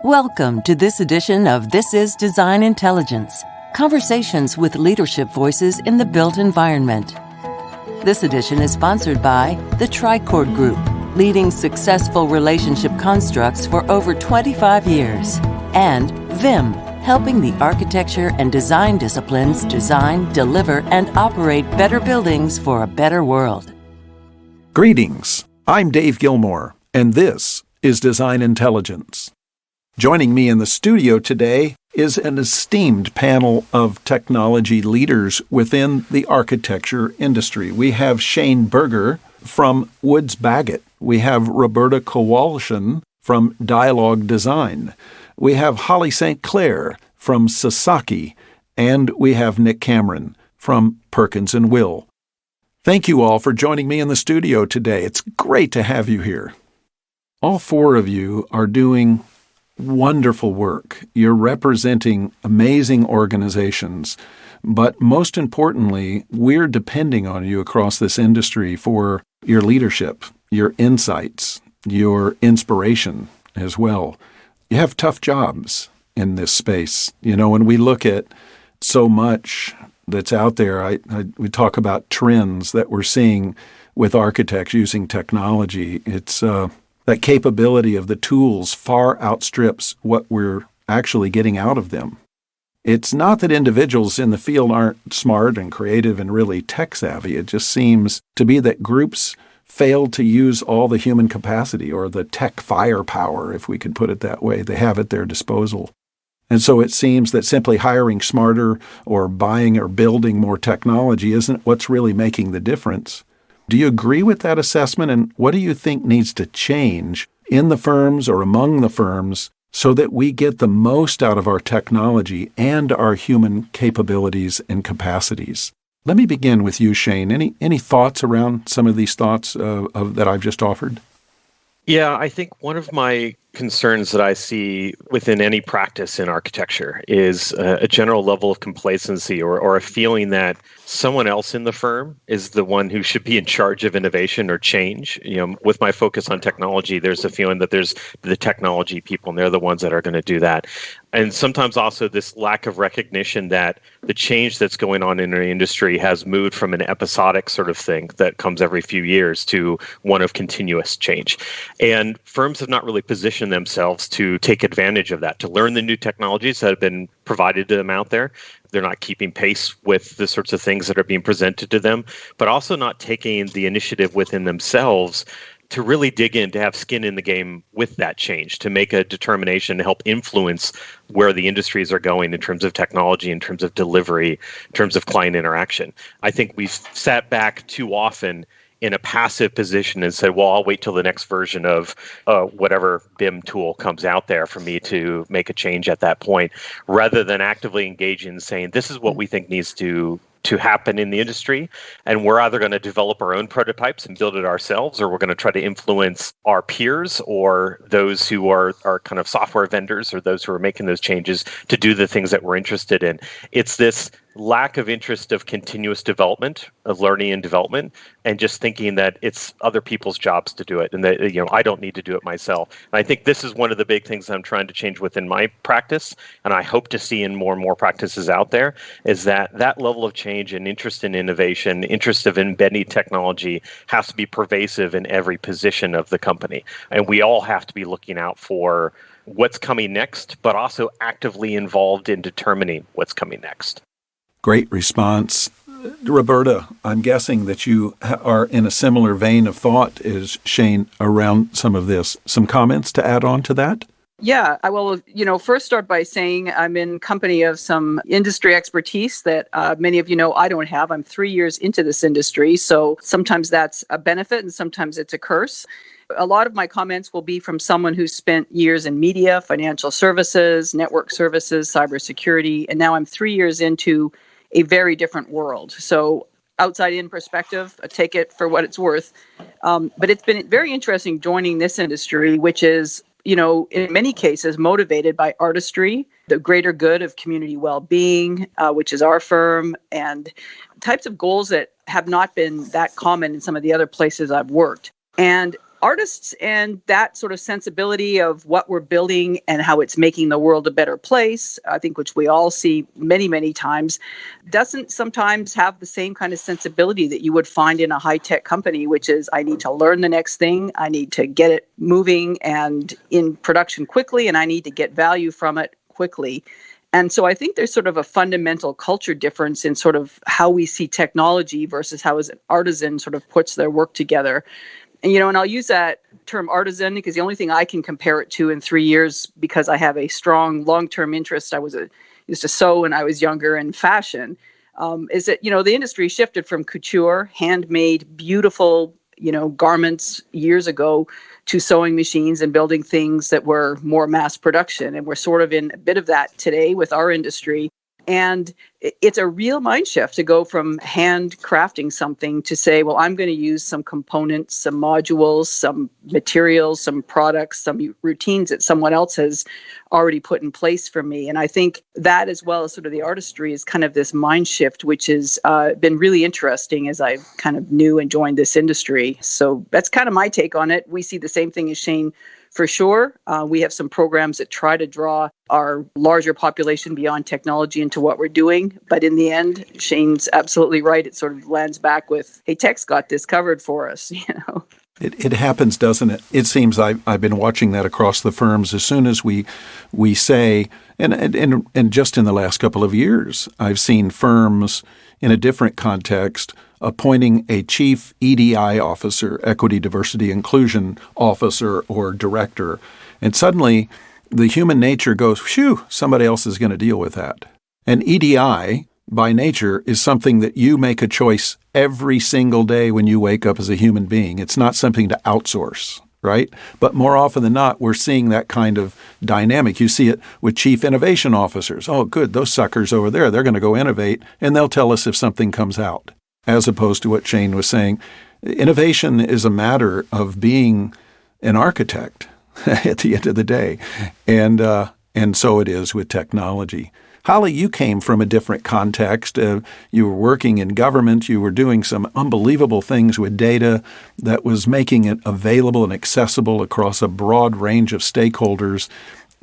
Welcome to this edition of This Is DesignIntelligence, conversations with leadership voices in the built environment. This edition is sponsored by the Tricord Group, leading successful relationship constructs for over 25 years, and Vim, helping the architecture and design disciplines design, deliver, and operate better buildings for a better world. Greetings, I'm Dave Gilmore, and this is Design Intelligence. Joining me in the studio today is an esteemed panel of technology leaders within the architecture industry. We have Shane Berger from Woods Bagot. We have Roberta Kowalishin from Dialog Design. We have Holly St. Clair from Sasaki. And we have Nick Cameron from Perkins and Will. Thank you all for joining me in the studio today. It's great to have you here. All four of you are doing wonderful work. You're representing amazing organizations, but most importantly, we're depending on you across this industry for your leadership, your insights, your inspiration as well. You have tough jobs in this space. You know, when we look at so much that's out there, we talk about trends that we're seeing with architects using technology. It's that capability of the tools far outstrips what we're actually getting out of them. It's not that individuals in the field aren't smart and creative and really tech savvy. It just seems to be that groups fail to use all the human capacity or the tech firepower, if we could put it that way, they have at their disposal. And so it seems that simply hiring smarter or buying or building more technology isn't what's really making the difference. Do you agree with that assessment, and what do you think needs to change in the firms or among the firms so that we get the most out of our technology and our human capabilities and capacities? Let me begin with you, Shane. Any thoughts around some of these thoughts that I've just offered? Yeah, I think one of my concerns that I see within any practice in architecture is a general level of complacency or a feeling that someone else in the firm is the one who should be in charge of innovation or change. You know, with my focus on technology, there's a feeling that there's the technology people and they're the ones that are going to do that. And sometimes also this lack of recognition that the change that's going on in our industry has moved from an episodic sort of thing that comes every few years to one of continuous change. And firms have not really positioned themselves to take advantage of that, to learn the new technologies that have been provided to them out there. They're not keeping pace with the sorts of things that are being presented to them, but also not taking the initiative within themselves to really dig in, to have skin in the game with that change, to make a determination to help influence where the industries are going in terms of technology, in terms of delivery, in terms of client interaction. I think we've sat back too often in a passive position and said, well, I'll wait till the next version of whatever BIM tool comes out there for me to make a change at that point, rather than actively engage in saying, this is what we think needs to happen in the industry. And we're either going to develop our own prototypes and build it ourselves, or we're going to try to influence our peers or those who are kind of software vendors or those who are making those changes to do the things that we're interested in. It's this lack of interest of continuous development, of learning and development, and just thinking that it's other people's jobs to do it and that, you know, I don't need to do it myself. And I think this is one of the big things I'm trying to change within my practice, and I hope to see in more and more practices out there, is that level of change and interest in innovation, interest of embedding technology has to be pervasive in every position of the company. And we all have to be looking out for what's coming next, but also actively involved in determining what's coming next. Great response. Roberta, I'm guessing that you are in a similar vein of thought as Shane around some of this. Some comments to add on to that? Yeah, I will, first start by saying I'm in company of some industry expertise that many of you know I don't have. I'm 3 years into this industry, so sometimes that's a benefit and sometimes it's a curse. A lot of my comments will be from someone who's spent years in media, financial services, network services, cybersecurity, and now I'm 3 years into a very different world. So outside in perspective, I take it for what it's worth. But it's been very interesting joining this industry, which is, in many cases motivated by artistry, the greater good of community well-being, which is our firm, and types of goals that have not been that common in some of the other places I've worked. And artists and that sort of sensibility of what we're building and how it's making the world a better place, I think, which we all see many, many times, doesn't sometimes have the same kind of sensibility that you would find in a high-tech company, which is, I need to learn the next thing, I need to get it moving and in production quickly, and I need to get value from it quickly. And so I think there's sort of a fundamental culture difference in sort of how we see technology versus how an artisan sort of puts their work together. And, and I'll use that term artisan because the only thing I can compare it to in 3 years, because I have a strong long-term interest, used to sew when I was younger, in fashion, is that, the industry shifted from couture, handmade, beautiful, garments years ago, to sewing machines and building things that were more mass production. And we're sort of in a bit of that today with our industry. And it's a real mind shift to go from hand crafting something to say, well, I'm going to use some components, some modules, some materials, some products, some routines that someone else has already put in place for me. And I think that, as well as sort of the artistry, is kind of this mind shift, which has been really interesting as I kind of knew and joined this industry. So that's kind of my take on it. We see the same thing as Shane. For sure, we have some programs that try to draw our larger population beyond technology into what we're doing. But in the end, Shane's absolutely right. It sort of lands back with, hey, tech's got this covered for us, It happens, doesn't it? It seems I've been watching that across the firms. As soon as we say, and just in the last couple of years, I've seen firms in a different context appointing a chief EDI officer, equity, diversity, inclusion officer or director. And suddenly the human nature goes, phew, somebody else is going to deal with that. And EDI, by nature, is something that you make a choice every single day when you wake up as a human being. It's not something to outsource, right? But more often than not, we're seeing that kind of dynamic. You see it with chief innovation officers. Oh, good, those suckers over there, they're going to go innovate, and they'll tell us if something comes out. As opposed to what Shane was saying, innovation is a matter of being an architect at the end of the day. And so it is with technology. Holly, you came from a different context. You were working in government. You were doing some unbelievable things with data that was making it available and accessible across a broad range of stakeholders.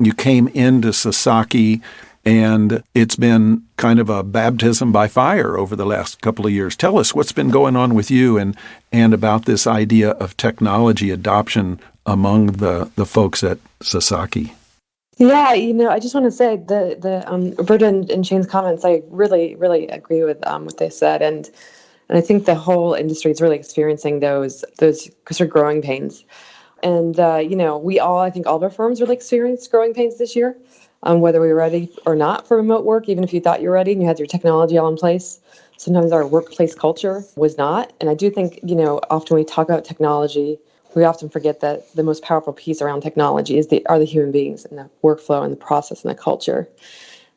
You came into Sasaki, and it's been kind of a baptism by fire over the last couple of years. Tell us what's been going on with you and about this idea of technology adoption among the folks at Sasaki. Yeah, I just want to say the Roberta and Shane's comments, I really, really agree with what they said. And I think the whole industry is really experiencing those sort of growing pains. And, I think all of our firms really experienced growing pains this year. Whether we were ready or not for remote work, even if you thought you were ready and you had your technology all in place, sometimes our workplace culture was not. And I do think, often we talk about technology, we often forget that the most powerful piece around technology are the human beings and the workflow and the process and the culture.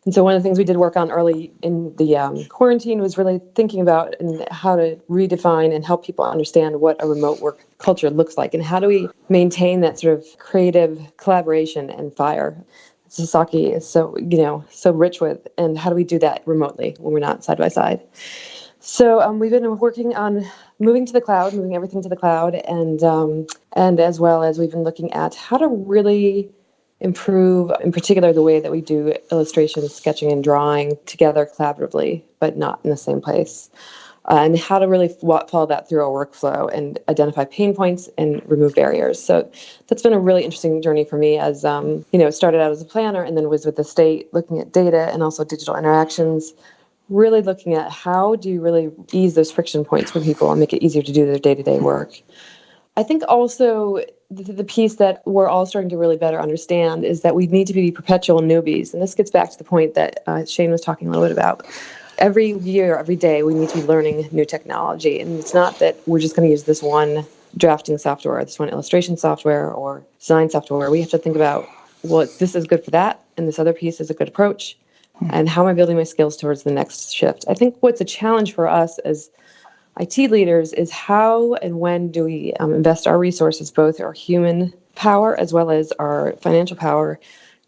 And so one of the things we did work on early in the quarantine was really thinking about and how to redefine and help people understand what a remote work culture looks like, and how do we maintain that sort of creative collaboration and fire Sasaki is so rich with, and how do we do that remotely when we're not side by side? So we've been working on moving everything to the cloud, and as well as we've been looking at how to really improve, in particular, the way that we do illustration, sketching, and drawing together collaboratively, but not in the same place. And how to really follow that through our workflow and identify pain points and remove barriers. So that's been a really interesting journey for me as, started out as a planner and then was with the state looking at data and also digital interactions, really looking at how do you really ease those friction points for people and make it easier to do their day-to-day work. I think also the piece that we're all starting to really better understand is that we need to be perpetual newbies. And this gets back to the point that Shane was talking a little bit about. Every year, every day, we need to be learning new technology. And it's not that we're just going to use this one drafting software, this one illustration software or design software. We have to think about, well, this is good for that, and this other piece is a good approach. And how am I building my skills towards the next shift? I think what's a challenge for us as IT leaders is how and when do we invest our resources, both our human power as well as our financial power,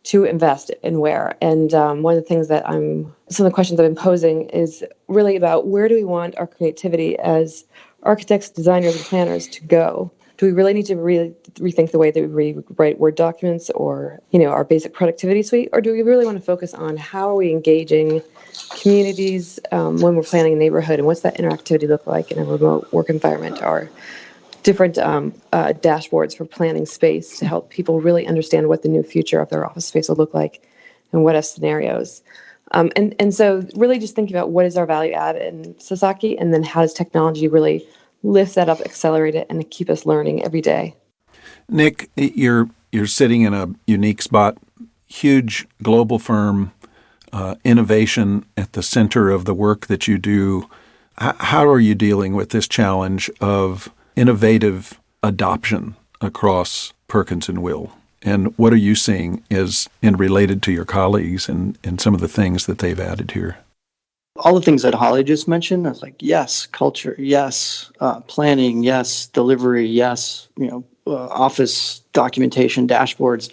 to invest in where. And one of the things that some of the questions I've been posing is really about where do we want our creativity as architects, designers, and planners to go? Do do we really need to rethink the way that we write Word documents or, our basic productivity suite? Or do we really want to focus on how are we engaging communities when we're planning a neighborhood, and what's that interactivity look like in a remote work environment, or different dashboards for planning space to help people really understand what the new future of their office space will look like and what if scenarios. And so really just thinking about what is our value add in Sasaki, and then how does technology really lift that up, accelerate it, and keep us learning every day. Nick, you're sitting in a unique spot, huge global firm, innovation at the center of the work that you do. How are you dealing with this challenge of innovative adoption across Perkins and Will? And what are you seeing as in related to your colleagues and some of the things that they've added here? All the things that Holly just mentioned, I was like, yes, culture, yes, planning, yes, delivery, yes, office documentation, dashboards.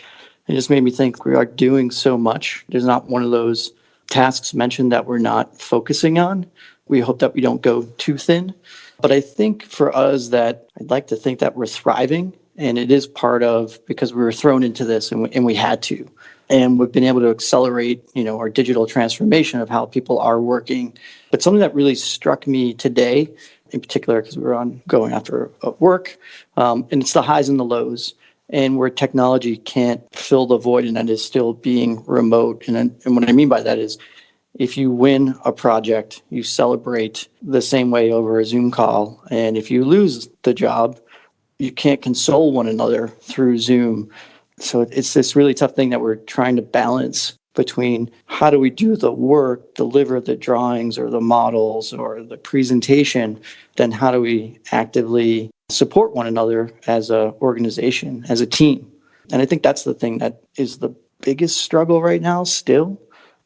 It just made me think we are doing so much. There's not one of those tasks mentioned that we're not focusing on. We hope that we don't go too thin. But I think for us that I'd like to think that we're thriving, and it is part of because we were thrown into this and we had to. And we've been able to accelerate, our digital transformation of how people are working. But something that really struck me today, in particular, because we were going after work, and it's the highs and the lows, and where technology can't fill the void, and that is still being remote. And what I mean by that is, if you win a project, you celebrate the same way over a Zoom call. And if you lose the job, you can't console one another through Zoom. So it's this really tough thing that we're trying to balance between how do we do the work, deliver the drawings or the models or the presentation, then how do we actively support one another as an organization, as a team. And I think that's the thing that is the biggest struggle right now still.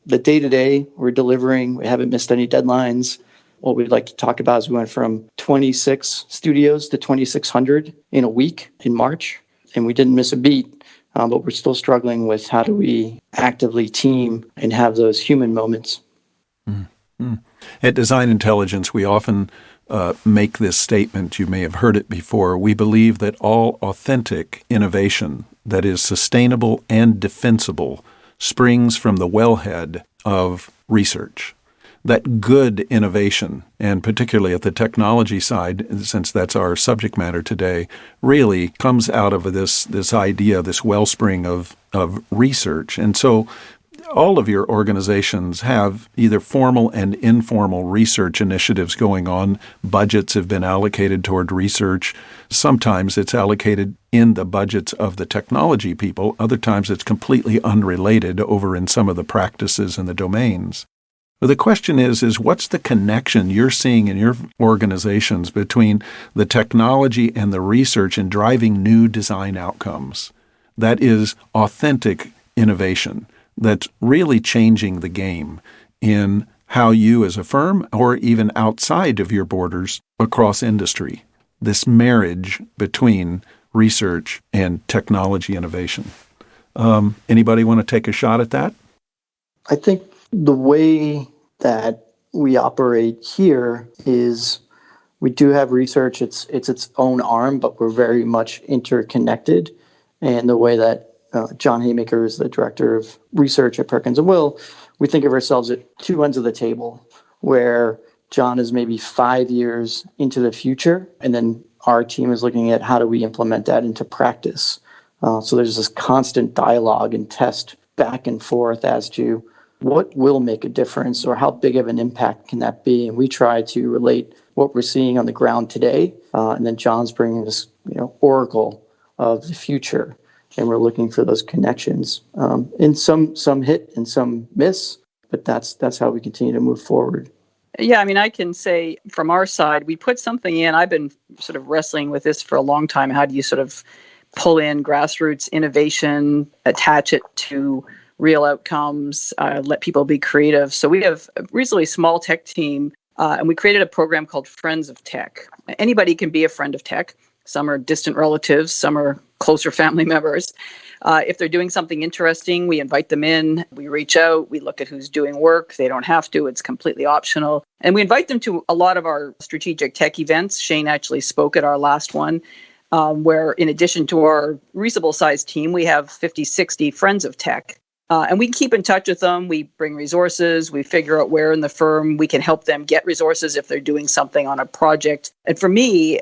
The day-to-day, we're delivering, we haven't missed any deadlines. What we'd like to talk about is we went from 26 studios to 2,600 in a week in March, and we didn't miss a beat. But we're still struggling with how do we actively team and have those human moments. Mm-hmm. At Design Intelligence, we often make this statement. You may have heard it before. We believe that all authentic innovation that is sustainable and defensible springs from the wellhead of research. That good innovation, and particularly at the technology side, since that's our subject matter today, really comes out of this idea, this wellspring of research. And so all of your organizations have either formal and informal research initiatives going on. Budgets have been allocated toward research. Sometimes it's allocated in the budgets of the technology people. Other times it's completely unrelated over in some of the practices and the domains. The question is what's the connection you're seeing in your organizations between the technology and the research in driving new design outcomes? That is authentic innovation that's really changing the game in how you as a firm or even outside of your borders across industry, this marriage between research and technology innovation. Anybody want to take a shot at that? I think the way that we operate here is we do have research. It's its own arm, but we're very much interconnected. And the way that John Haymaker is the director of research at Perkins and Will, we think of ourselves at two ends of the table, where John is maybe 5 years into the future, and then our team is looking at how do we implement that into practice. So there's this constant dialogue and test back and forth as to what will make a difference or how big of an impact can that be. And we try to relate what we're seeing on the ground today. And then John's bringing this, oracle of the future. And we're looking for those connections. And some hit and some miss, but that's how we continue to move forward. Yeah, I can say from our side, we put something in. I've been sort of wrestling with this for a long time. How do you sort of pull in grassroots innovation, attach it to real outcomes, let people be creative? So we have a reasonably small tech team, and we created a program called Friends of Tech. Anybody can be a friend of tech. Some are distant relatives, some are closer family members. If they're doing something interesting, we invite them in, we reach out, we look at who's doing work. They don't have to, it's completely optional. And we invite them to a lot of our strategic tech events. Shane actually spoke at our last one. where in addition to our reasonable sized team, we have 50, 60 friends of tech. And we keep in touch with them. We bring resources. We figure out where in the firm we can help them get resources if they're doing something on a project. And for me,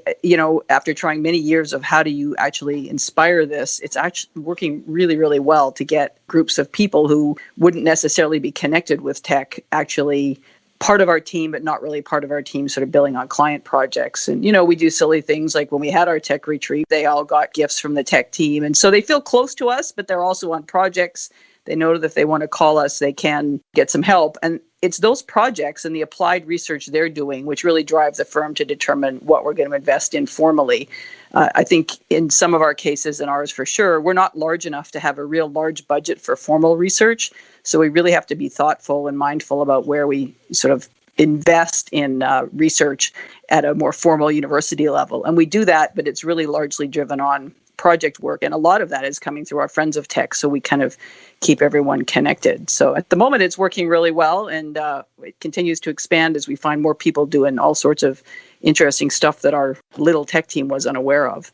after trying many years of how do you actually inspire this, it's actually working really, really well to get groups of people who wouldn't necessarily be connected with tech actually part of our team, but not really part of our team, sort of billing on client projects. And, we do silly things like when we had our tech retreat, they all got gifts from the tech team. And so they feel close to us, but they're also on projects. They know that if they want to call us, they can get some help. And it's those projects and the applied research they're doing which really drive the firm to determine what we're going to invest in formally. I think in some of our cases, and ours for sure, we're not large enough to have a real large budget for formal research. So we really have to be thoughtful and mindful about where we sort of invest in research at a more formal university level. And we do that, but it's really largely driven on project work. And a lot of that is coming through our friends of tech. So we kind of keep everyone connected. So at the moment, it's working really well. And it continues to expand as we find more people doing all sorts of interesting stuff that our little tech team was unaware of.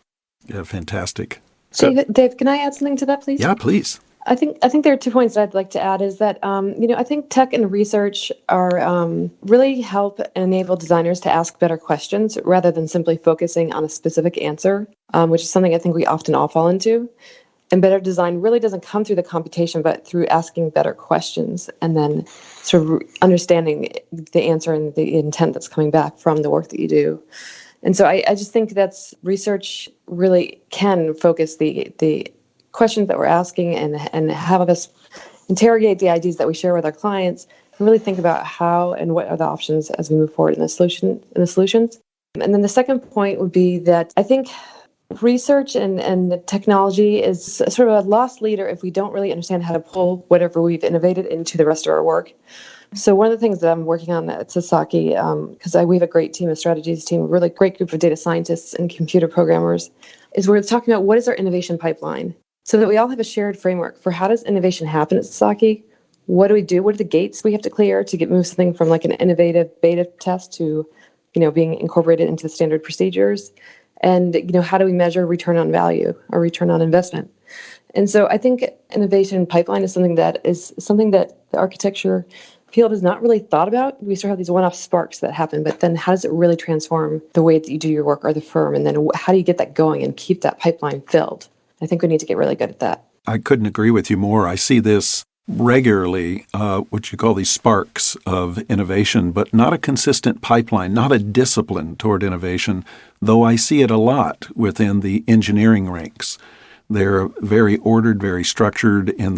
Yeah, fantastic. So, Dave, can I add something to that, please? Yeah, please. I think there are 2 points that I'd like to add is that, I think tech and research are really help enable designers to ask better questions rather than simply focusing on a specific answer, which is something I think we often all fall into. And better design really doesn't come through the computation, but through asking better questions and then sort of understanding the answer and the intent that's coming back from the work that you do. And so I just think that's research really can focus the questions that we're asking and have us interrogate the ideas that we share with our clients and really think about how and what are the options as we move forward in the solutions. And then the second point would be that I think research and the technology is sort of a lost leader if we don't really understand how to pull whatever we've innovated into the rest of our work. So one of the things that I'm working on at Sasaki, because we have a great team, a strategies team, a really great group of data scientists and computer programmers, is we're talking about what is our innovation pipeline so that we all have a shared framework for how does innovation happen at Sasaki? What do we do? What are the gates we have to clear to move something from like an innovative beta test to, being incorporated into the standard procedures? And, how do we measure return on value or return on investment? And so I think innovation pipeline is something that the architecture field has not really thought about. We sort of have these one-off sparks that happen, but then how does it really transform the way that you do your work or the firm? And then how do you get that going and keep that pipeline filled? I think we need to get really good at that. I couldn't agree with you more. I see this regularly, what you call these sparks of innovation, but not a consistent pipeline, not a discipline toward innovation, though I see it a lot within the engineering ranks. They're very ordered, very structured in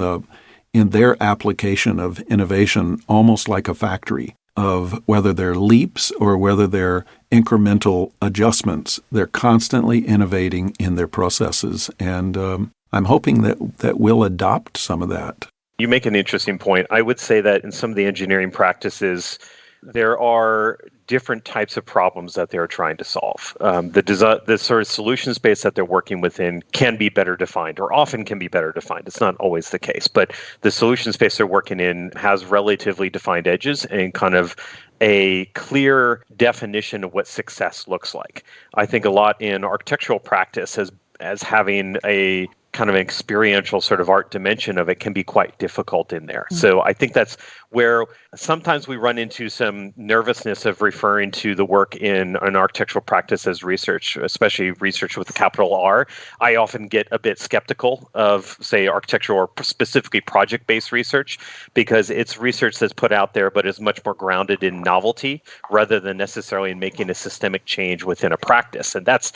their application of innovation, almost like a factory of whether they're leaps or whether they're incremental adjustments. They're constantly innovating in their processes, and I'm hoping that we'll adopt some of that. You make an interesting point. I would say that in some of the engineering practices, there are different types of problems that they're trying to solve. The sort of solution space that they're working within can be better defined, or often can be better defined. It's not always the case, but the solution space they're working in has relatively defined edges and kind of a clear definition of what success looks like. I think a lot in architectural practice as having a kind of an experiential sort of art dimension of it can be quite difficult in there. So I think that's where sometimes we run into some nervousness of referring to the work in an architectural practice as research, especially research with a capital R. I often get a bit skeptical of, say, architectural or specifically project-based research, because it's research that's put out there but is much more grounded in novelty rather than necessarily in making a systemic change within a practice. And that's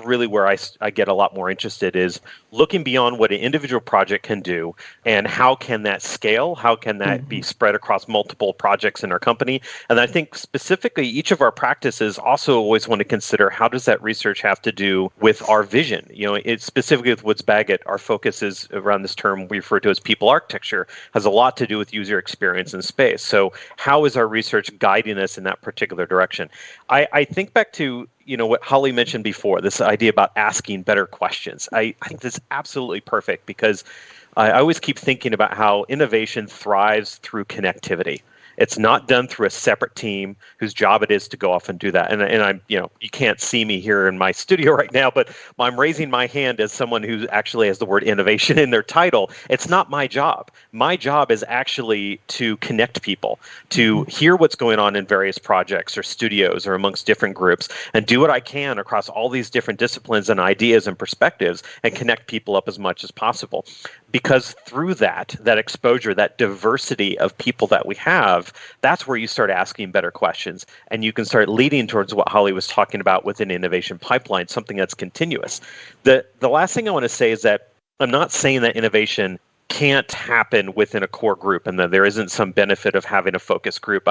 really where I get a lot more interested, is looking beyond what an individual project can do and how can that scale, how can that be spread across multiple projects in our company. And I think specifically each of our practices also always want to consider how does that research have to do with our vision. It's specifically with Woods Bagot, our focus is around this term we refer to as people architecture, has a lot to do with user experience in space. So how is our research guiding us in that particular direction? I think back to what Holly mentioned before, this idea about asking better questions. I think this is absolutely perfect, because I always keep thinking about how innovation thrives through connectivity. It's not done through a separate team whose job it is to go off and do that. And I'm, you can't see me here in my studio right now, but I'm raising my hand as someone who actually has the word innovation in their title. It's not my job. My job is actually to connect people, to hear what's going on in various projects or studios or amongst different groups, and do what I can across all these different disciplines and ideas and perspectives and connect people up as much as possible. Because through that exposure, that diversity of people that we have, that's where you start asking better questions, and you can start leading towards what Holly was talking about with an innovation pipeline, something that's continuous. The last thing I want to say is that I'm not saying that innovation can't happen within a core group and that there isn't some benefit of having a focus group.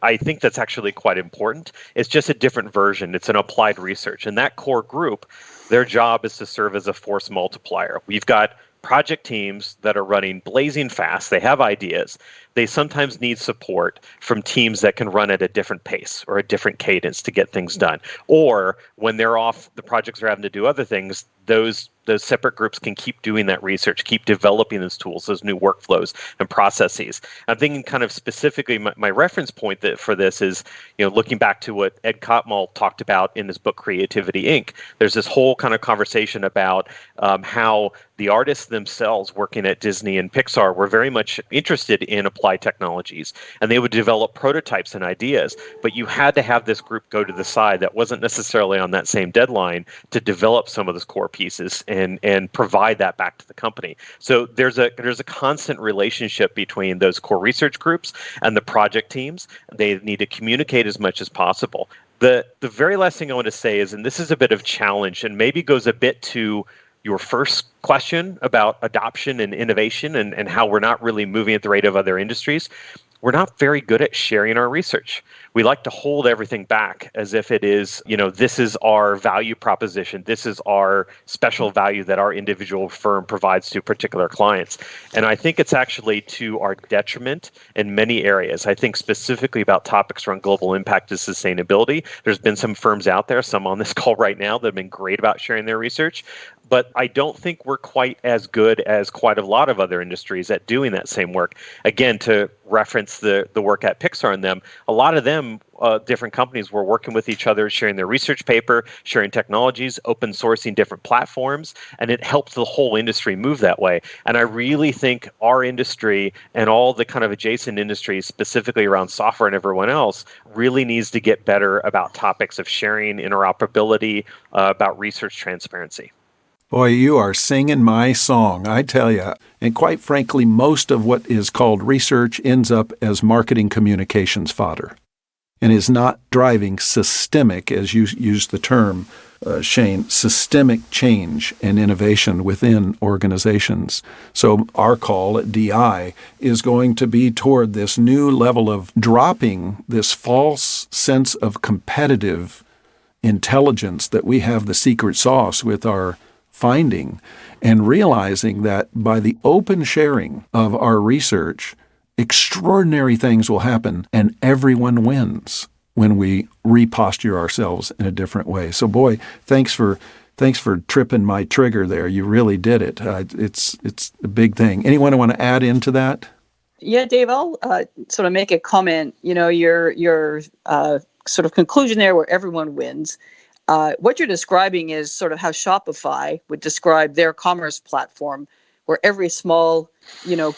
I think that's actually quite important. It's just a different version. It's an applied research. And that core group, their job is to serve as a force multiplier. We've got project teams that are running blazing fast. They have ideas. They sometimes need support from teams that can run at a different pace or a different cadence to get things done. Or when they're off, the projects are having to do other things, those separate groups can keep doing that research, keep developing those tools, those new workflows and processes. I'm thinking kind of specifically, my reference point for this is, looking back to what Ed Catmull talked about in his book, Creativity, Inc. There's this whole kind of conversation about how the artists themselves working at Disney and Pixar were very much interested in applied technologies, and they would develop prototypes and ideas, but you had to have this group go to the side that wasn't necessarily on that same deadline to develop some of those core pieces and provide that back to the company. So there's a constant relationship between those core research groups and the project teams. They need to communicate as much as possible. The very last thing I want to say is, and this is a bit of challenge and maybe goes a bit to your first question about adoption and innovation and how we're not really moving at the rate of other industries. We're not very good at sharing our research. We like to hold everything back as if it is, this is our value proposition. This is our special value that our individual firm provides to particular clients. And I think it's actually to our detriment in many areas. I think specifically about topics around global impact and sustainability. There's been some firms out there, some on this call right now, that have been great about sharing their research. But I don't think we're quite as good as quite a lot of other industries at doing that same work. Again, to reference the work at Pixar and them, a lot of them, different companies were working with each other, sharing their research paper, sharing technologies, open sourcing different platforms, and it helped the whole industry move that way. And I really think our industry and all the kind of adjacent industries, specifically around software and everyone else, really needs to get better about topics of sharing, interoperability, about research transparency. Boy, you are singing my song, I tell you. And quite frankly, most of what is called research ends up as marketing communications fodder and is not driving systemic, as you used the term, Shane, systemic change and innovation within organizations. So our call at DI is going to be toward this new level of dropping this false sense of competitive intelligence that we have the secret sauce with our finding, and realizing that by the open sharing of our research, extraordinary things will happen and everyone wins when we reposture ourselves in a different way. So boy, thanks for tripping my trigger there. You really did it. It's a big thing. Anyone want to add into that? Yeah, Dave, I'll sort of make a comment. Your sort of conclusion there where everyone wins. What you're describing is sort of how Shopify would describe their commerce platform, where every small,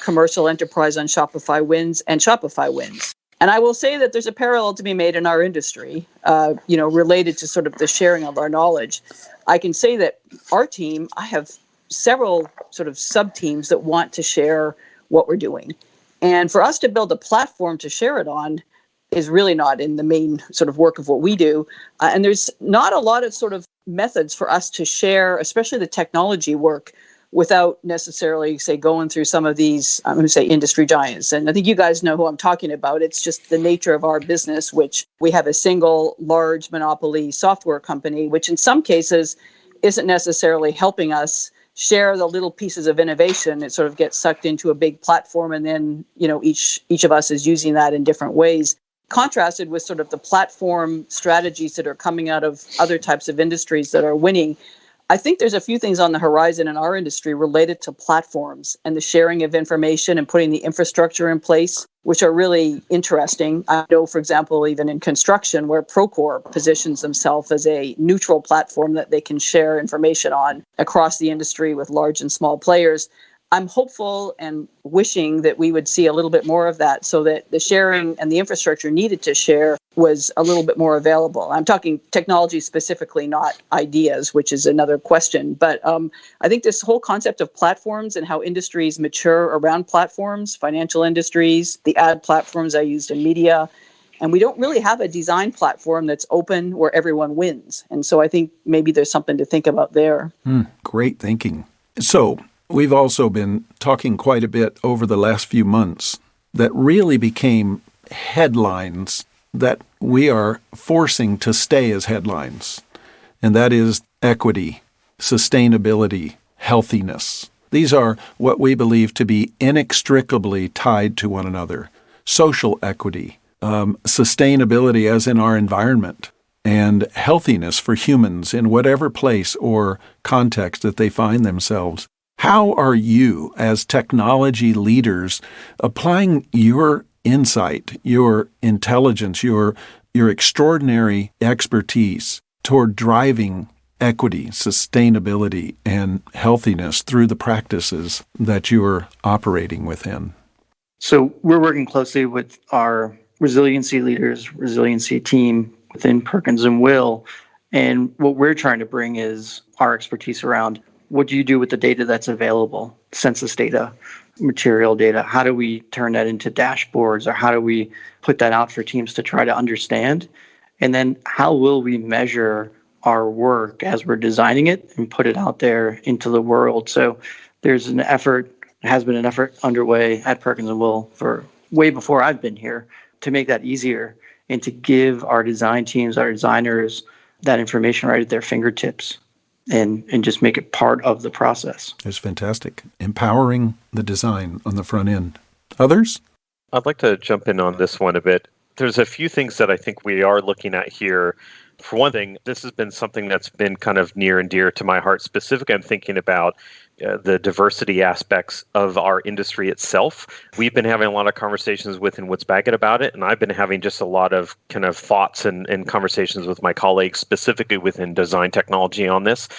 commercial enterprise on Shopify wins and Shopify wins. And I will say that there's a parallel to be made in our industry, related to sort of the sharing of our knowledge. I can say that our team, I have several sort of sub-teams that want to share what we're doing. And for us to build a platform to share it on is really not in the main sort of work of what we do. And there's not a lot of sort of methods for us to share, especially the technology work, without necessarily, say, going through some of these, I'm going to say, industry giants. And I think you guys know who I'm talking about. It's just the nature of our business, which we have a single large monopoly software company, which in some cases isn't necessarily helping us share the little pieces of innovation. It sort of gets sucked into a big platform, and then, each of us is using that in different ways. Contrasted with sort of the platform strategies that are coming out of other types of industries that are winning, I think there's a few things on the horizon in our industry related to platforms and the sharing of information and putting the infrastructure in place, which are really interesting. I know, for example, even in construction, where Procore positions themselves as a neutral platform that they can share information on across the industry with large and small players. I'm hopeful and wishing that we would see a little bit more of that so that the sharing and the infrastructure needed to share was a little bit more available. I'm talking technology specifically, not ideas, which is another question. But I think this whole concept of platforms and how industries mature around platforms, financial industries, the ad platforms I used in media, and we don't really have a design platform that's open where everyone wins. And so I think maybe there's something to think about there. Great thinking. So we've also been talking quite a bit over the last few months that really became headlines that we are forcing to stay as headlines, and that is equity, sustainability, healthiness. These are what we believe to be inextricably tied to one another. Social equity, sustainability as in our environment, and healthiness for humans in whatever place or context that they find themselves. How are you, as technology leaders, applying your insight, your intelligence, your extraordinary expertise toward driving equity, sustainability, and healthiness through the practices that you're operating within? So we're working closely with our resiliency leaders, resiliency team within Perkins and Will. And what we're trying to bring is our expertise around what do you do with the data that's available, census data, material data? How do we turn that into dashboards, or how do we put that out for teams to try to understand? And then how will we measure our work as we're designing it and put it out there into the world? So there's an effort, has been an effort underway at Perkins and Will for way before I've been here to make that easier and to give our design teams, our designers, that information right at their fingertips. And just make it part of the process. It's fantastic. Empowering the design on the front end. Others? I'd like to jump in on this one a bit. There's a few things that I think we are looking at here. For one thing, this has been something that's been kind of near and dear to my heart. Specifically, I'm thinking about the diversity aspects of our industry itself. We've been having a lot of conversations within Woods Bagot about it, and I've been having just a lot of kind of thoughts and conversations with my colleagues, specifically within design technology on this.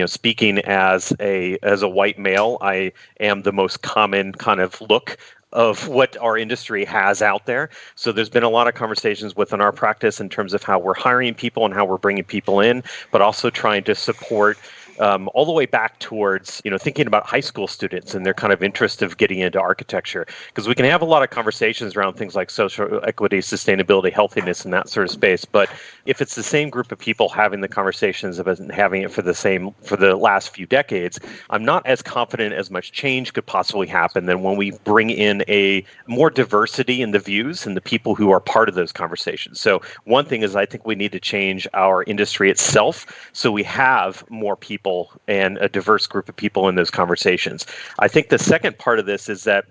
Speaking as a white male, I am the most common kind of look of what our industry has out there. So there's been a lot of conversations within our practice in terms of how we're hiring people and how we're bringing people in, but also trying to support all the way back towards, thinking about high school students and their kind of interest of getting into architecture. Because we can have a lot of conversations around things like social equity, sustainability, healthiness, and that sort of space. But if it's the same group of people having the conversations of having it for the last few decades, I'm not as confident as much change could possibly happen than when we bring in a more diversity in the views and the people who are part of those conversations. So one thing is I think we need to change our industry itself so we have more people and a diverse group of people in those conversations. I think the second part of this is that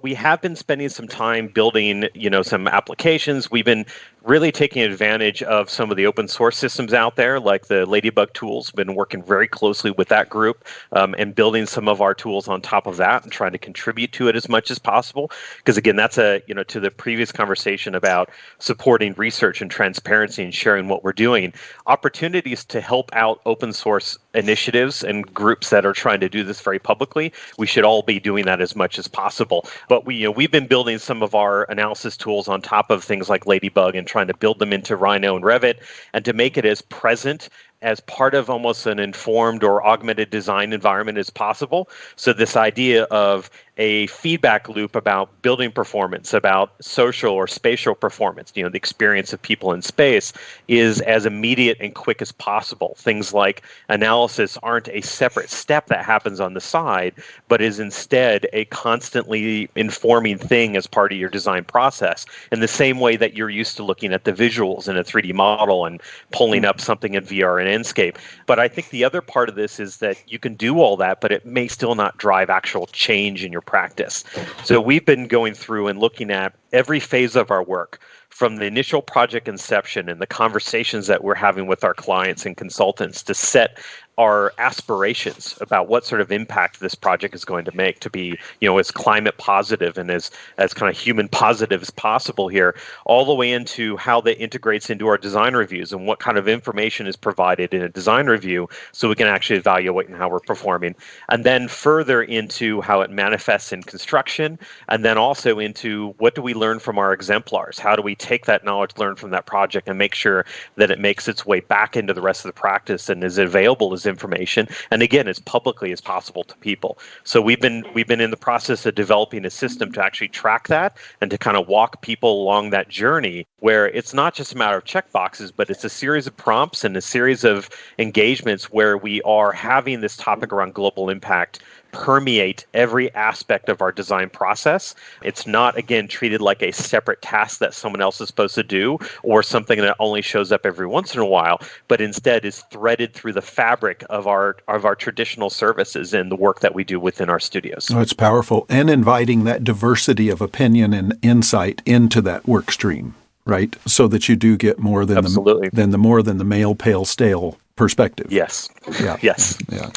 we have been spending some time building, some applications. We've been really taking advantage of some of the open source systems out there, like the Ladybug tools. Been working very closely with that group and building some of our tools on top of that and trying to contribute to it as much as possible. Because again, that's to the previous conversation about supporting research and transparency and sharing what we're doing. Opportunities to help out open source initiatives and groups that are trying to do this very publicly. We should all be doing that as much as possible. But we've been building some of our analysis tools on top of things like Ladybug and trying to build them into Rhino and Revit and to make it as present as part of almost an informed or augmented design environment as possible. So this idea of a feedback loop about building performance, about social or spatial performance, the experience of people in space is as immediate and quick as possible. Things like analysis aren't a separate step that happens on the side, but is instead a constantly informing thing as part of your design process. In the same way that you're used to looking at the visuals in a 3D model and pulling up something in VR and Enscape. But I think the other part of this is that you can do all that, but it may still not drive actual change in your practice. So we've been going through and looking at every phase of our work, from the initial project inception and the conversations that we're having with our clients and consultants to set our aspirations about what sort of impact this project is going to make to be, as climate positive and as kind of human positive as possible here, all the way into how that integrates into our design reviews and what kind of information is provided in a design review so we can actually evaluate how we're performing. And then further into how it manifests in construction, and then also into what do we learn from our exemplars? How do we take that knowledge learned from that project and make sure that it makes its way back into the rest of the practice and is available as information, and again, as publicly as possible to people. So we've been in the process of developing a system to actually track that and to kind of walk people along that journey where it's not just a matter of checkboxes, but it's a series of prompts and a series of engagements where we are having this topic around global impact permeate every aspect of our design process. It's not, again, treated like a separate task that someone else is supposed to do or something that only shows up every once in a while, but instead is threaded through the fabric of our traditional services and the work that we do within our studios. Oh, it's powerful, and inviting that diversity of opinion and insight into that work stream, right? So that you do get more than the male pale stale perspective. Yes. Yeah. Yes. Yeah.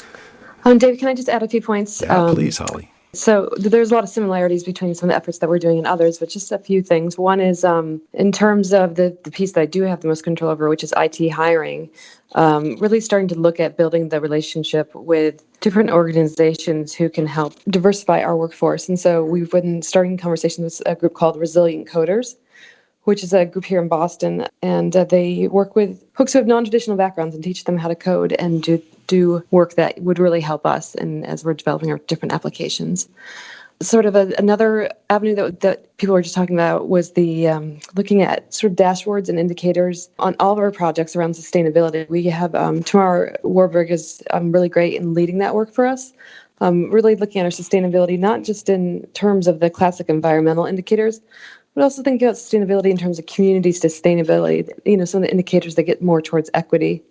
David, can I just add a few points? Yeah, please, Holly. So there's a lot of similarities between some of the efforts that we're doing and others, but just a few things. One is in terms of the piece that I do have the most control over, which is IT hiring, really starting to look at building the relationship with different organizations who can help diversify our workforce. And so we've been starting conversations with a group called Resilient Coders, which is a group here in Boston, and they work with folks who have non-traditional backgrounds and teach them how to code and do work that would really help us and as we're developing our different applications. Sort of another avenue that people were just talking about was the looking at sort of dashboards and indicators on all of our projects around sustainability. We have Tamar Warburg is really great in leading that work for us. Really looking at our sustainability, not just in terms of the classic environmental indicators, but also thinking about sustainability in terms of community sustainability, some of the indicators that get more towards equity.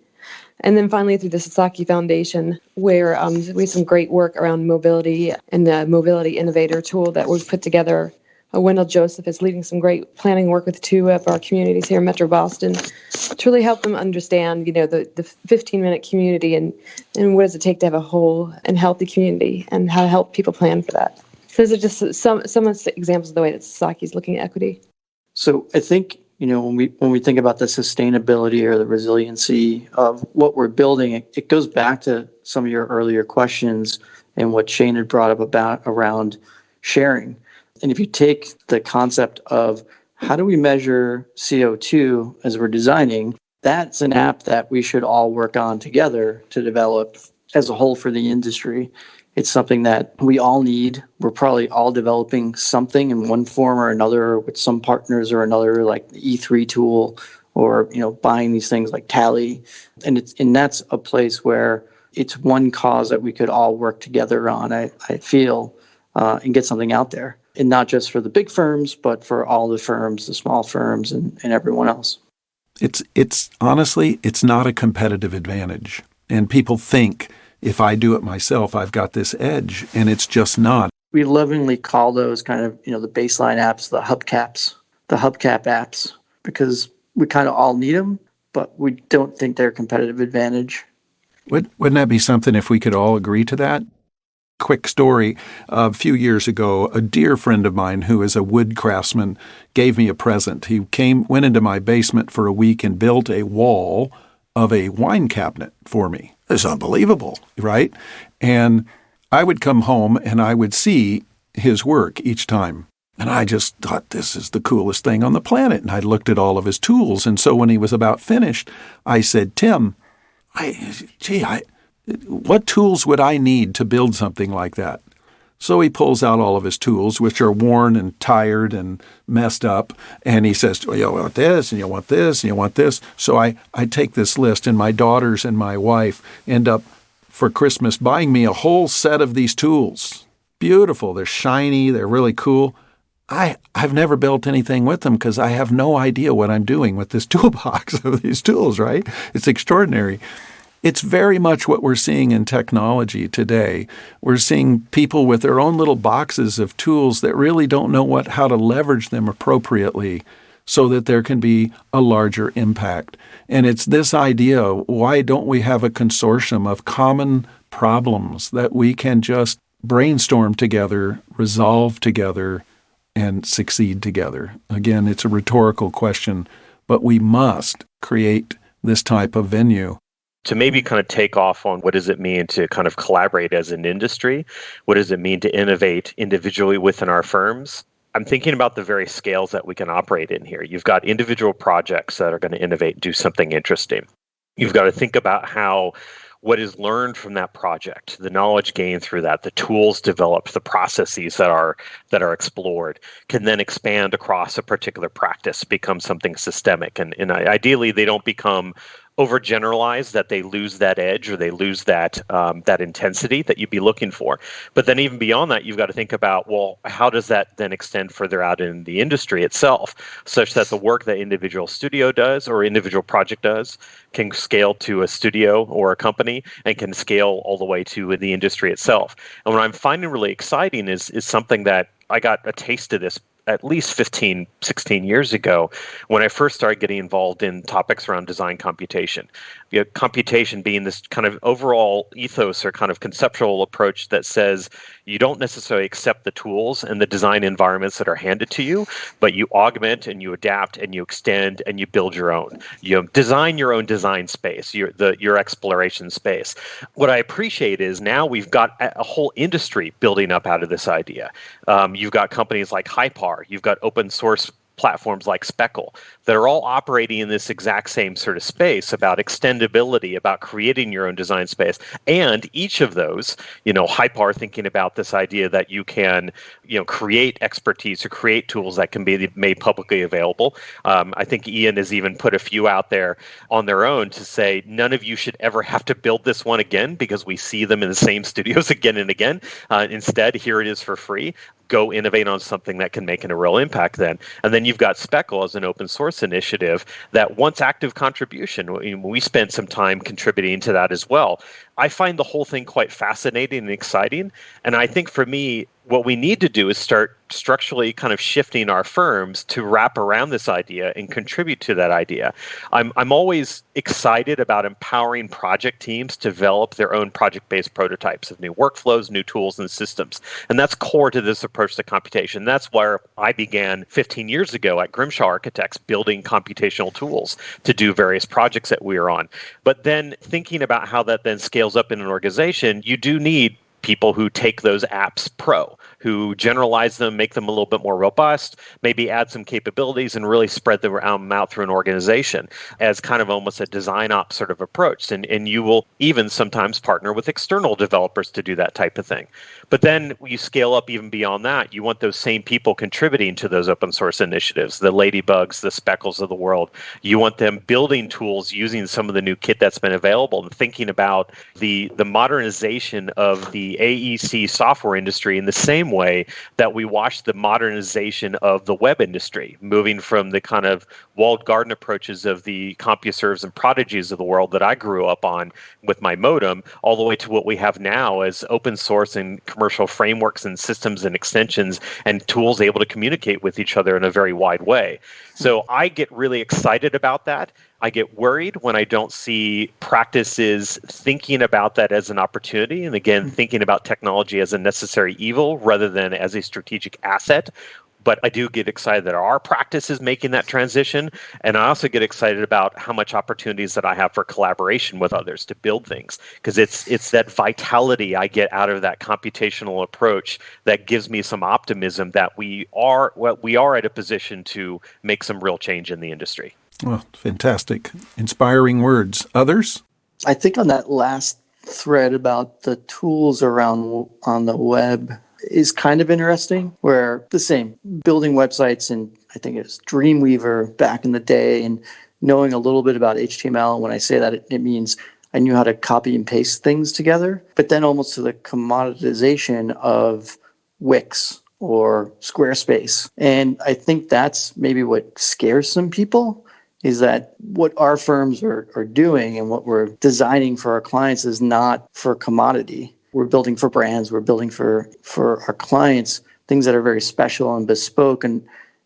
And then finally, through the Sasaki Foundation, where we have some great work around mobility and the Mobility Innovator tool that we've put together. Wendell Joseph is leading some great planning work with two of our communities here in Metro Boston to really help them understand, the 15-minute community and what does it take to have a whole and healthy community and how to help people plan for that. So those are just some of the examples of the way that Sasaki is looking at equity. So I think, when we think about the sustainability or the resiliency of what we're building, it goes back to some of your earlier questions and what Shane had brought up around sharing. And if you take the concept of how do we measure CO2 as we're designing, that's an app that we should all work on together to develop as a whole for the industry. It's something that we all need. We're probably all developing something in one form or another with some partners or another, like the E3 tool, or buying these things like Tally. And that's a place where it's one cause that we could all work together on, I feel, and get something out there. And not just for the big firms, but for all the firms, the small firms, and everyone else. It's honestly, it's not a competitive advantage. And people think, if I do it myself, I've got this edge, and it's just not. We lovingly call those kind of, the baseline apps, the hubcap apps, because we kind of all need them, but we don't think they're a competitive advantage. Wouldn't that be something if we could all agree to that? Quick story. A few years ago, a dear friend of mine who is a wood craftsman gave me a present. He went into my basement for a week and built a wall of a wine cabinet for me. It's unbelievable, right? And I would come home and I would see his work each time. And I just thought, this is the coolest thing on the planet. And I looked at all of his tools. And so when he was about finished, I said, Tim, what tools would I need to build something like that? So he pulls out all of his tools, which are worn and tired and messed up. And he says, well, you want this, and you want this, and you want this. So I take this list, and my daughters and my wife end up, for Christmas, buying me a whole set of these tools. Beautiful. They're shiny. They're really cool. I've never built anything with them because I have no idea what I'm doing with this toolbox of these tools, right? It's extraordinary. It's very much what we're seeing in technology today. We're seeing people with their own little boxes of tools that really don't know how to leverage them appropriately so that there can be a larger impact. And it's this idea, why don't we have a consortium of common problems that we can just brainstorm together, resolve together, and succeed together? Again, it's a rhetorical question, but we must create this type of venue. To maybe kind of take off on what does it mean to kind of collaborate as an industry? What does it mean to innovate individually within our firms? I'm thinking about the various scales that we can operate in here. You've got individual projects that are going to innovate, do something interesting. You've got to think about how what is learned from that project, the knowledge gained through that, the tools developed, the processes that are explored, can then expand across a particular practice, become something systemic. And ideally, they don't become overgeneralized, that they lose that edge or they lose that intensity that you'd be looking for. But then even beyond that, you've got to think about, well, how does that then extend further out in the industry itself, such that the work that individual studio does or individual project does can scale to a studio or a company and can scale all the way to the industry itself. And what I'm finding really exciting is something that I got a taste of this at least 15, 16 years ago when I first started getting involved in topics around design computation. Computation being this kind of overall ethos or kind of conceptual approach that says you don't necessarily accept the tools and the design environments that are handed to you, but you augment and you adapt and you extend and you build your own. You design your own design space, your exploration space. What I appreciate is now we've got a whole industry building up out of this idea. You've got companies like Hypar, you've got open source platforms like Speckle that are all operating in this exact same sort of space about extendability, about creating your own design space. And each of those, Hypar thinking about this idea that you can, create expertise or create tools that can be made publicly available. I think Ian has even put a few out there on their own to say, none of you should ever have to build this one again because we see them in the same studios again and again. Instead, here it is for free. Go innovate on something that can make a real impact then. And then you've got Speckle as an open source initiative that wants active contribution. We spent some time contributing to that as well. I find the whole thing quite fascinating and exciting. And I think for me, what we need to do is start structurally kind of shifting our firms to wrap around this idea and contribute to that idea. I'm always excited about empowering project teams to develop their own project-based prototypes of new workflows, new tools, and systems. And that's core to this approach to computation. That's where I began 15 years ago at Grimshaw Architects building computational tools to do various projects that we were on. But then thinking about how that then scales up in an organization, you do need people who take those apps pro, who generalize them, make them a little bit more robust, maybe add some capabilities and really spread them out through an organization as kind of almost a design ops sort of approach. And you will even sometimes partner with external developers to do that type of thing. But then you scale up even beyond that. You want those same people contributing to those open source initiatives, the Ladybugs, the Speckles of the world. You want them building tools using some of the new kit that's been available and thinking about the modernization of the AEC software industry in the same way that we watched the modernization of the web industry, moving from the kind of walled garden approaches of the CompuServes and Prodigies of the world that I grew up on with my modem, all the way to what we have now as open source and commercial frameworks and systems and extensions and tools able to communicate with each other in a very wide way. So I get really excited about that. I get worried when I don't see practices thinking about that as an opportunity. And again, thinking about technology as a necessary evil rather than as a strategic asset. But I do get excited that our practice is making that transition. And I also get excited about how much opportunities that I have for collaboration with others to build things. Because it's that vitality I get out of that computational approach that gives me some optimism that we are at a position to make some real change in the industry. Well, fantastic. Inspiring words. Others? I think on that last thread about the tools around on the web is kind of interesting, where the same building websites, and I think it was Dreamweaver back in the day, and knowing a little bit about HTML. When I say that, it means I knew how to copy and paste things together, but then almost to the commoditization of Wix or Squarespace. And I think that's maybe what scares some people, is that what our firms are doing and what we're designing for our clients is not for commodity. We're building for brands. We're building for our clients things that are very special and bespoke. And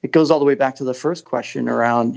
it goes all the way back to the first question around,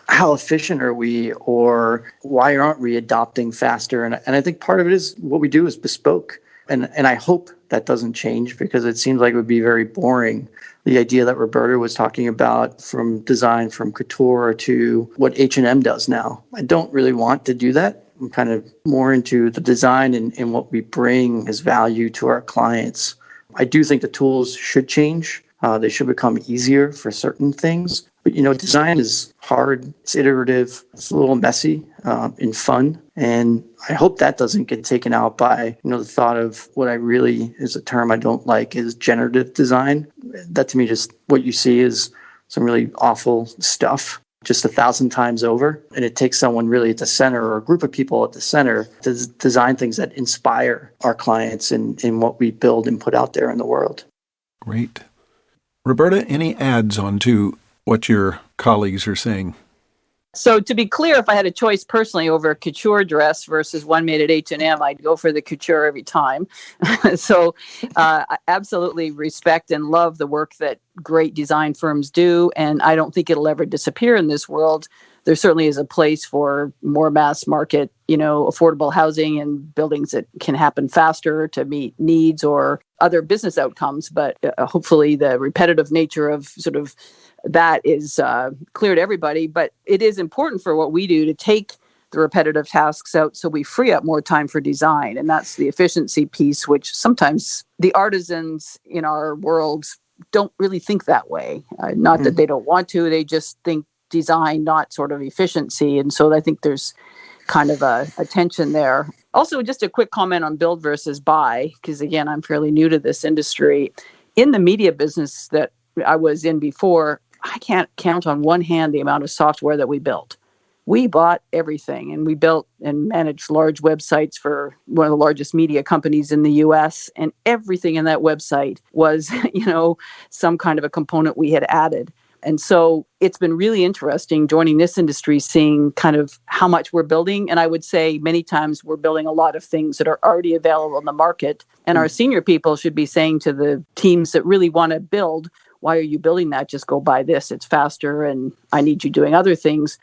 how efficient are we, or why aren't we adopting faster? And I think part of it is what we do is bespoke. And I hope that doesn't change, because it seems like it would be very boring. The idea that Roberta was talking about, from design from couture to what H&M does now. I don't really want to do that. I'm kind of more into the design and what we bring as value to our clients. I do think the tools should change. They should become easier for certain things. But, design is hard. It's iterative. It's a little messy and fun. And I hope that doesn't get taken out by, the thought of what I really is a term I don't like is generative design. That to me, just what you see is some really awful stuff just 1,000 times over. And it takes someone really at the center, or a group of people at the center, to design things that inspire our clients in what we build and put out there in the world. Great. Roberta, any adds on to what your colleagues are saying? So to be clear, if I had a choice personally over a couture dress versus one made at H&M, I'd go for the couture every time. So I absolutely respect and love the work that great design firms do. And I don't think it'll ever disappear in this world. There certainly is a place for more mass market, affordable housing and buildings that can happen faster to meet needs or other business outcomes. But hopefully the repetitive nature of sort of that is clear to everybody. But it is important for what we do to take the repetitive tasks out so we free up more time for design. And that's the efficiency piece, which sometimes the artisans in our worlds don't really think that way. Not that they don't want to, they just think design, not sort of efficiency. And so I think there's kind of a tension there. Also, just a quick comment on build versus buy, because again, I'm fairly new to this industry. In the media business that I was in before, I can't count on one hand the amount of software that we built. We bought everything, and we built and managed large websites for one of the largest media companies in the US, and everything in that website was, some kind of a component we had added. And so it's been really interesting joining this industry, seeing kind of how much we're building. And I would say many times we're building a lot of things that are already available in the market. And our senior people should be saying to the teams that really want to build, why are you building that? Just go buy this. It's faster and I need you doing other things.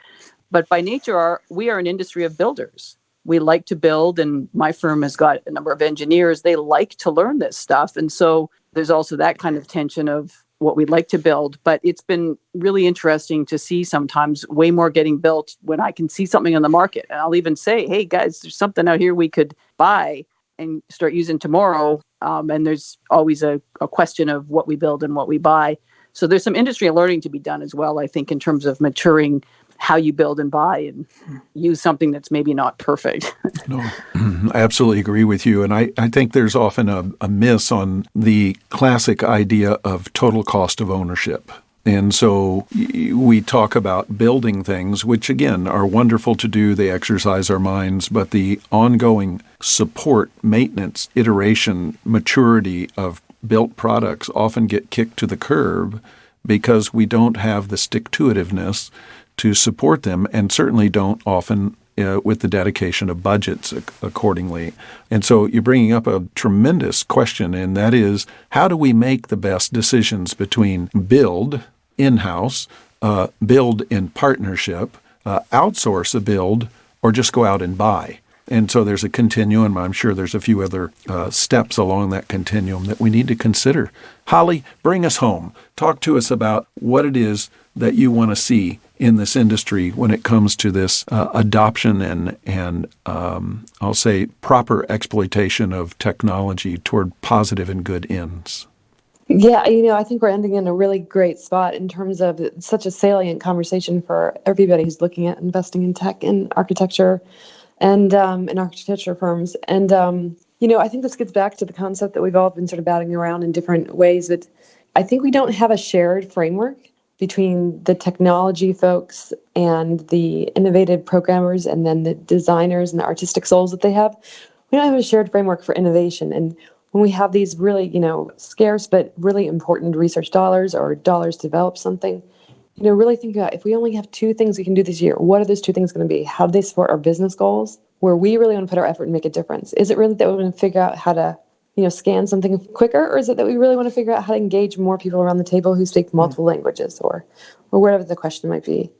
But by nature, we are an industry of builders. We like to build, and my firm has got a number of engineers. They like to learn this stuff. And so there's also that kind of tension of what we'd like to build. But it's been really interesting to see sometimes way more getting built when I can see something on the market. And I'll even say, hey, guys, there's something out here we could buy and start using tomorrow. And there's always a question of what we build and what we buy. So there's some industry learning to be done as well, I think, in terms of maturing how you build and buy and use something that's maybe not perfect. No, I absolutely agree with you. And I think there's often a miss on the classic idea of total cost of ownership. And so we talk about building things, which, again, are wonderful to do. They exercise our minds. But the ongoing support, maintenance, iteration, maturity of built products often get kicked to the curb because we don't have the stick-to-itiveness to support them, and certainly don't often with the dedication of budgets accordingly. And so you're bringing up a tremendous question, and that is, how do we make the best decisions between build in-house, build in partnership, outsource a build, or just go out and buy? And so there's a continuum. I'm sure there's a few other steps along that continuum that we need to consider. Holly, bring us home. Talk to us about what it is that you want to see in this industry when it comes to this adoption and I'll say proper exploitation of technology toward positive and good ends. Yeah, I think we're ending in a really great spot in terms of such a salient conversation for everybody who's looking at investing in tech and architecture and in architecture firms. And, I think this gets back to the concept that we've all been sort of batting around in different ways, that I think we don't have a shared framework between the technology folks and the innovative programmers and then the designers and the artistic souls that they have. We don't have a shared framework for innovation. And when we have these really, scarce but really important research dollars or dollars to develop something, really think about, if we only have 2 things we can do this year, what are those 2 things going to be? How do they support our business goals? Where we really want to put our effort and make a difference? Is it really that we want to figure out how to scan something quicker, or is it that we really want to figure out how to engage more people around the table who speak multiple languages, or whatever the question might be?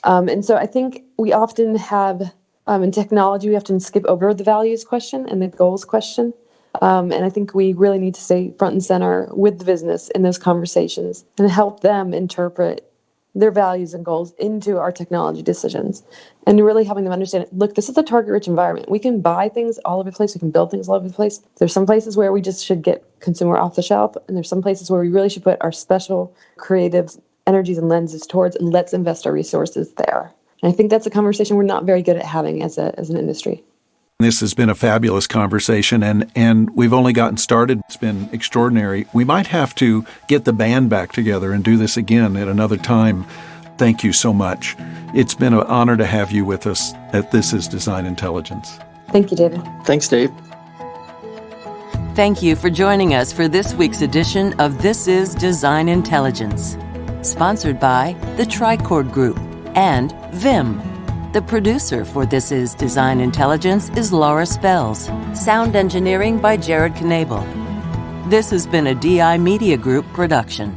And so I think we often have, in technology, we often skip over the values question and the goals question. And I think we really need to stay front and center with the business in those conversations and help them interpret their values and goals into our technology decisions, and really helping them understand, look, this is a target-rich environment. We can buy things all over the place. We can build things all over the place. There's some places where we just should get consumer off the shelf, and there's some places where we really should put our special creative energies and lenses towards, and let's invest our resources there. And I think that's a conversation we're not very good at having as an industry. This has been a fabulous conversation, and we've only gotten started. It's been extraordinary. We might have to get the band back together and do this again at another time. Thank you so much. It's been an honor to have you with us at This Is Design Intelligence. Thank you, David. Thanks, Dave. Thank you for joining us for this week's edition of This Is Design Intelligence, sponsored by the Tricord Group and Vim. The producer for This Is Design Intelligence is Laura Spells. Sound engineering by Jared Knabel. This has been a DI Media Group production.